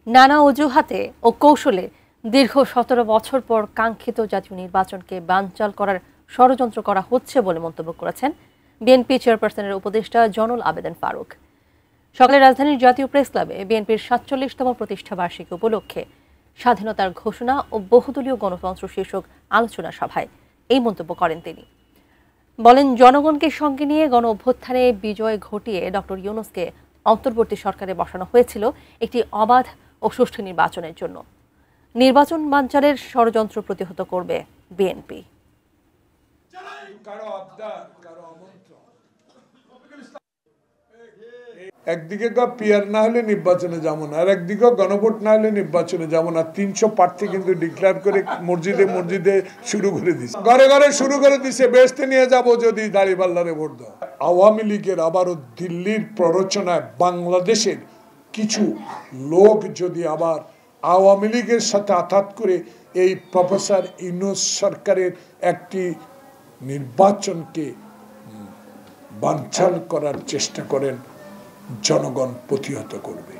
নানা অজুহাতে ও কৌশলে দীর্ঘ ১৭ বছর পর কাঙ্ক্ষিত জাতীয় নির্বাচনকে বানচাল করার ষড়যন্ত্র করা হচ্ছে বলে মন্তব্য করেছেন বিএনপি চেয়ারপারসনের উপদেষ্টা জয়নুল আবেদিন ফারুক। সকালে রাজধানীর জাতীয় প্রেস ক্লাবে বিএনপির ৪৭তম প্রতিষ্ঠা বার্ষিকী উপলক্ষে স্বাধীনতার ঘোষণা ও বহুদলীয় গণতন্ত্র শীর্ষক আলোচনা সভায় এই মন্তব্য করেন তিনি। বলেন, জনগণকে সঙ্গে নিয়ে গণ অভ্যুত্থানে বিজয় ঘটিয়ে ডক্টর ইউনূসকে অন্তর্বর্তী সরকারে বসানো হয়েছিল একটি অবাধ ও সুষ্ঠু নির্বাচনের জন্য। নির্বাচন বানচালের ষড়যন্ত্র প্রতিহত করবে বিএনপি। একদিকে পিয়ার না হলে নির্বাচনে যাবো না, আর একদিকে গণভোট না হলে নির্বাচনে যাবো না। ৩০০ প্রার্থী কিন্তু ডিক্লেয়ার করে মসজিদে মসজিদে শুরু করে দিচ্ছে, ঘরে ঘরে শুরু করে দিচ্ছে। বেহেশতে নিয়ে যাব যদি দাঁড়িপাল্লারে ভোট দাও। আওয়ামী লীগের আবারও দিল্লির প্ররোচনায় বাংলাদেশের কিছু লোক যদি আবার আওয়ামী লীগের সাথে আঘাত করে এই প্রফেসর ইউনূস সরকারের একটি নির্বাচনকে বানচাল করার চেষ্টা করেন, জনগণ প্রতিহত করবে।